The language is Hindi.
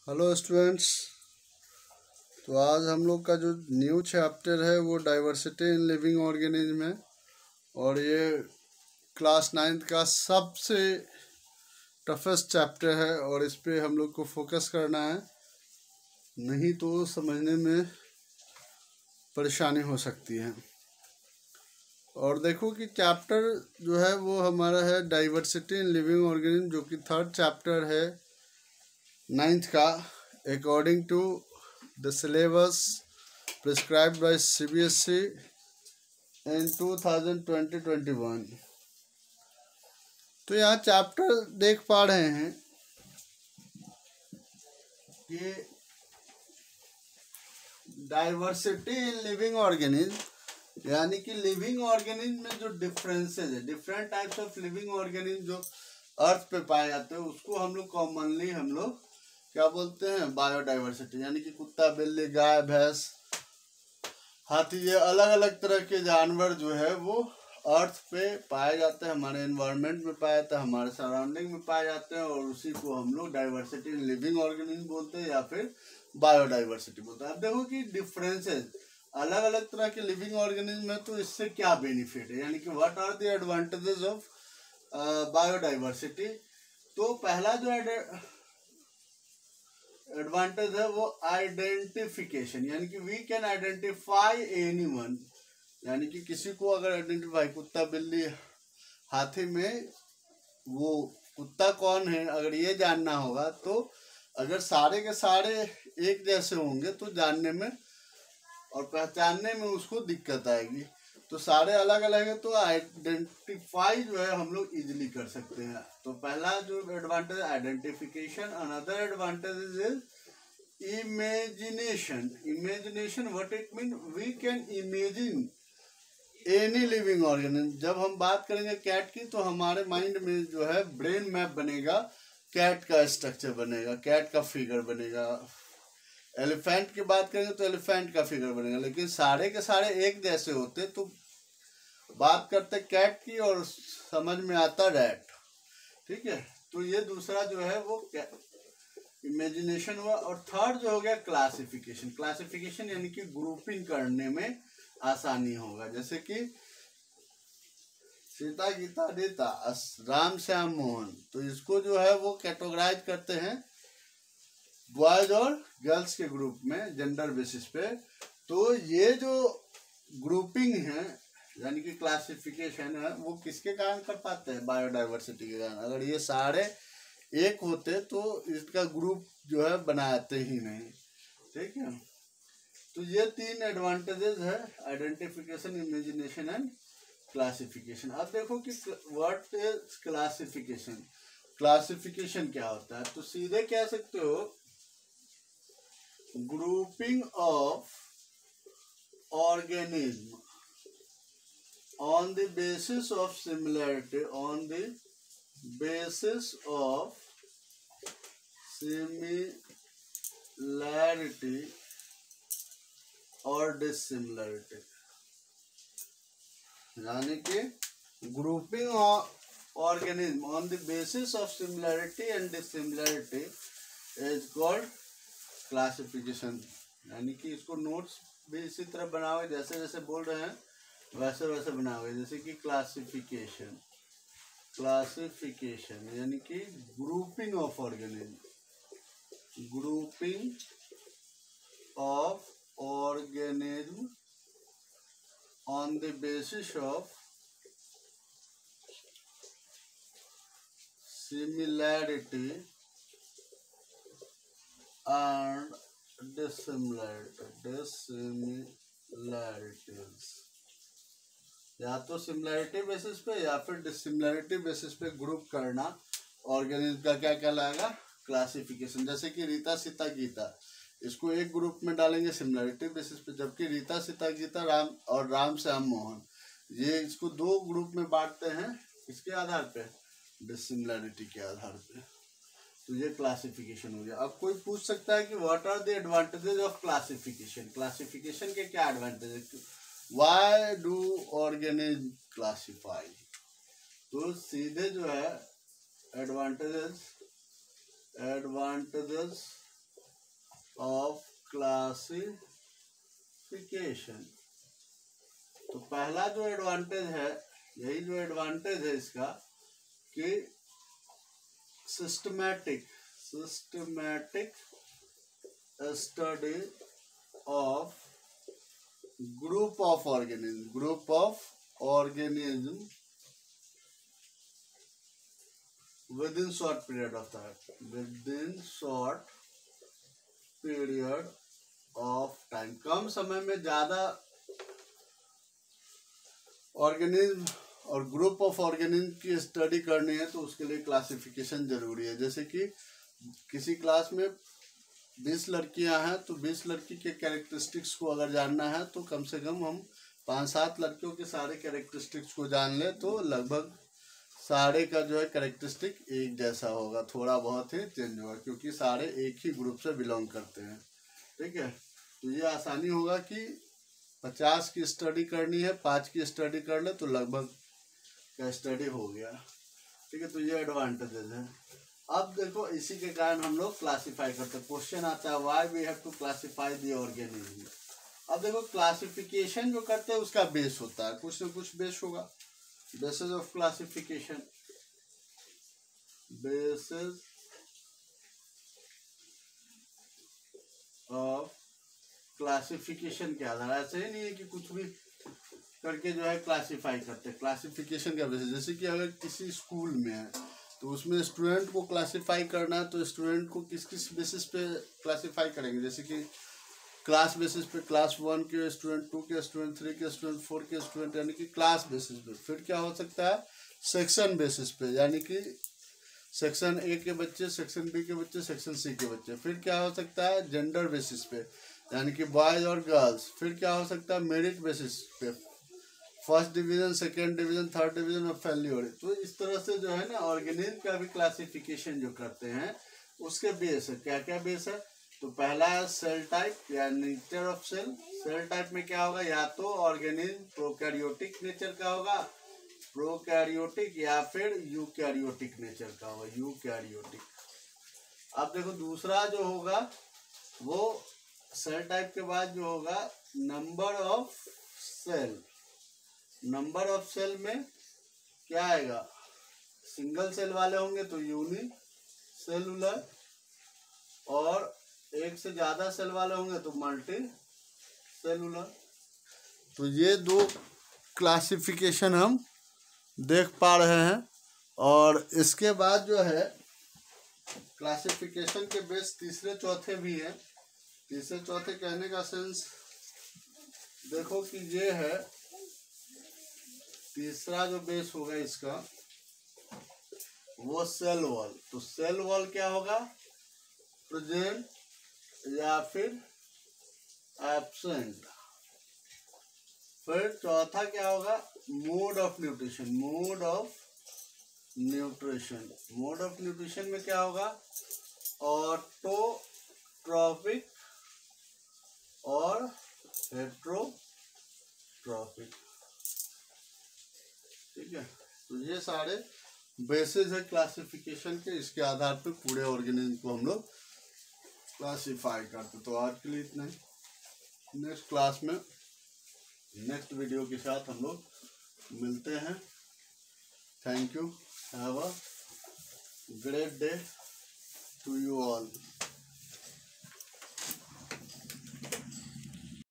Hello students. तो आज हम लोग का जो न्यू चैप्टर है वो डाइवर्सिटी इन लिविंग ऑर्गेनिज्म है और ये क्लास 9th का सबसे टफेस्ट चैप्टर है और इस पे हम लोग को फोकस करना है, नहीं तो समझने में परेशानी हो सकती है। और देखो कि चैप्टर जो है वो हमारा है डाइवर्सिटी इन लिविंग ऑर्गेनिज्म, जो कि थर्ड चैप्टर है 9th का according to the syllabus prescribed by CBSE in 2020-21। तो यहाँ चैप्टर देख पा रहे हैं कि डाइवर्सिटी इन लिविंग ऑर्गेनिज्म, यानी कि लिविंग ऑर्गेनिज्म में जो डिफरेंसेस है, different types of living organism जो अर्थ पे पाए जाते हैं उसको हम लोग कॉमनली क्या बोलते हैं, बायोडाइवर्सिटी। यानी कि कुत्ता, बिल्ली, गाय, भैंस, हाथी, ये अलग अलग तरह के जानवर जो है वो अर्थ पे पाए जाते हैं, हमारे एनवायरनमेंट में पाए जाते हैं, हमारे सराउंडिंग में पाए जाते हैं और उसी को हम लोग डाइवर्सिटी इन लिविंग ऑर्गेनिज्म बोलते हैं या फिर बायोडाइवर्सिटी बोलते हैं। अब देखो कि डिफरेंसेस, अलग अलग तरह के लिविंग ऑर्गेनिज्म है तो इससे क्या बेनिफिट है, यानी कि what are the advantages of biodiversity. तो पहला जो एडवांटेज है वो आइडेंटिफिकेशन, यानी कि वी कैन आइडेंटिफाई एनीवन, यानी कि किसी को अगर आइडेंटिफाई, कुत्ता, बिल्ली, हाथी में वो कुत्ता कौन है अगर ये जानना होगा तो अगर सारे के सारे एक जैसे होंगे तो जानने में और पहचानने में उसको दिक्कत आएगी। तो सारे अलग अलग है तो आइडेंटिफाई जो है हम लोग इजिली कर सकते हैं। तो पहला जो advantage identification. Another advantage is imagination. Imagination what it mean, we can imagine any living organism. जब हम बात करेंगे कैट की तो हमारे माइंड में जो है ब्रेन मैप बनेगा, कैट का स्ट्रक्चर बनेगा, कैट का फिगर बनेगा। एलिफेंट की बात करेंगे तो एलिफेंट का फिगर बनेगा, लेकिन सारे के सारे एक जैसे होते तो बात करते कैट की और समझ में आता रैट। ठीक है, तो ये दूसरा जो है वो इमेजिनेशन हुआ। और थर्ड जो हो गया क्लासिफिकेशन। क्लासिफिकेशन यानी कि ग्रुपिंग करने में आसानी होगा। जैसे कि सीता, गीता, रीता, राम, श्याम, मोहन, तो इसको जो है वो कैटेगराइज करते हैं बॉयज और गर्ल्स के ग्रुप में, जेंडर बेसिस पे। तो ये जो ग्रुपिंग है यानी कि क्लासिफिकेशन है वो किसके कारण कर पाते हैं, बायोडाइवर्सिटी के कारण। अगर ये सारे एक होते तो इसका ग्रुप जो है बनाते ही नहीं। ठीक है, तो ये तीन एडवांटेजेस है, आइडेंटिफिकेशन, इमेजिनेशन एंड क्लासिफिकेशन। अब देखो कि व्हाट इज क्लासिफिकेशन। क्लासिफिकेशन क्या होता है, तो सीधे कह सकते हो grouping of organism on the basis of similarity, on the basis of similarity और dissimilarity। यानी कि grouping of organism on the basis of similarity and dissimilarity is called classification. यानी कि इसको नोट्स भी इसी तरह बनाओगे, जैसे जैसे बोल रहे हैं वैसे वैसे बनाओगे। जैसे कि क्लासिफिकेशन, क्लासिफिकेशन यानी कि grouping of organism, grouping of organism on the basis of similarity and dissimilarities. या तो सिमिलैरिटी बेसिस पे या फिर डिसिमिलैरिटी बेसिस पे ग्रुप करना ऑर्गेनिज्म का क्या कहलाएगा, क्लासिफिकेशन। जैसे कि रीता, सीता, गीता, इसको एक ग्रुप में डालेंगे सिमिलैरिटी बेसिस पे, जबकि रीता, सीता, गीता, राम और राम, श्याम, मोहन, ये इसको दो ग्रुप में बांटते हैं। किसके आधार पे, डिसिमिलैरिटी के आधार पे। तो ये क्लासिफिकेशन हो गया। अब कोई पूछ सकता है कि what are the advantages of classification. Classification के क्या advantage, Why do organism classify? तो सीधे जो है एडवांटेजेस ऑफ क्लासिफिकेशन। तो पहला जो एडवांटेज है, यही जो एडवांटेज है इसका, कि systematic study of group of organism within short period of time, कम समय में ज्यादा ऑर्गेनिज्म और ग्रुप ऑफ ऑर्गेनिज्म की स्टडी करनी है तो उसके लिए क्लासिफिकेशन जरूरी है। जैसे कि किसी क्लास में 20 लड़कियां हैं तो 20 लड़की के कैरेक्टरिस्टिक्स को अगर जानना है तो कम से कम हम 5-7 लड़कियों के सारे कैरेक्टरिस्टिक्स को जान ले तो लगभग सारे का जो है कैरेक्टरिस्टिक एक जैसा होगा, थोड़ा बहुत ही चेंज होगा क्योंकि सारे एक ही ग्रुप से बिलोंग करते हैं। ठीक है, तो ये आसानी होगा कि 50 की स्टडी करनी है, 5 की स्टडी कर ले तो लगभग का स्टडी हो गया। ठीक है, तो ये एडवांटेजेस है। अब देखो इसी के कारण हम लोग क्लासीफाई करते हैं। क्वेश्चन आता है why we have to classify the organism. अब देखो क्लासिफिकेशन जो करते हैं उसका बेस होता है, कुछ न कुछ बेस होगा। Basis of classification, basis of classification के आधार, ऐसे ही नहीं है कि कुछ भी करके जो है क्लासिफाई करते हैं। क्लासिफिकेशन का बेसिस, जैसे कि अगर किसी स्कूल में है तो उसमें स्टूडेंट को क्लासिफाई करना है तो स्टूडेंट को किस किस बेसिस पे क्लासिफाई करेंगे। जैसे कि क्लास बेसिस पे, क्लास 1 के स्टूडेंट, 2 के स्टूडेंट, 3 के स्टूडेंट, 4 के स्टूडेंट, यानी कि क्लास बेसिस पे। फिर क्या हो सकता है, सेक्शन बेसिस पे, यानी कि सेक्शन ए के बच्चे, सेक्शन बी के बच्चे, सेक्शन सी के बच्चे। फिर क्या हो सकता है, जेंडर बेसिस पे, यानी कि बॉयज और गर्ल्स। फिर क्या हो सकता है, मेरिट बेसिस पे, first division, second division, third division और फेल्योर। तो इस तरह से जो है ना ऑर्गेनिज्म का भी क्लासिफिकेशन जो करते हैं उसके बेस है। क्या क्या बेस है, तो पहला है सेल टाइप या nature of cell. Cell type में क्या होगा, या तो ऑर्गेनिज्म प्रोकैरियोटिक नेचर का होगा, प्रोकैरियोटिक, या फिर यूकैरियोटिक नेचर का होगा, यूकैरियोटिक। अब देखो दूसरा जो होगा वो सेल टाइप के बाद जो होगा number of cell. Number of cell में क्या आएगा, सिंगल सेल वाले होंगे तो यूनि सेलुलर, और एक से ज्यादा सेल वाले होंगे तो मल्टी सेलुलर। तो ये दो क्लासिफिकेशन हम देख पा रहे हैं। और इसके बाद जो है क्लासिफिकेशन के बेस तीसरे चौथे भी हैं। तीसरे चौथे कहने का सेंस देखो कि ये है, तीसरा जो बेस होगा इसका वो सेल वॉल। तो सेल वॉल क्या होगा, प्रेजेंट या फिर एब्सेंट। फिर चौथा क्या होगा, mode of nutrition. Mode of nutrition में क्या होगा, ऑटोट्रॉपिक और हेट्रोट्रॉपिक। ठीक है, तो ये सारे बेसिस है क्लासिफिकेशन के। इसके आधार पे पूरे ऑर्गेनिज्म को हम लोग क्लासिफाई करते। तो आज के लिए इतना ही। नेक्स्ट क्लास में नेक्स्ट वीडियो के साथ हम लोग मिलते हैं। Thank you, have a great day to you all.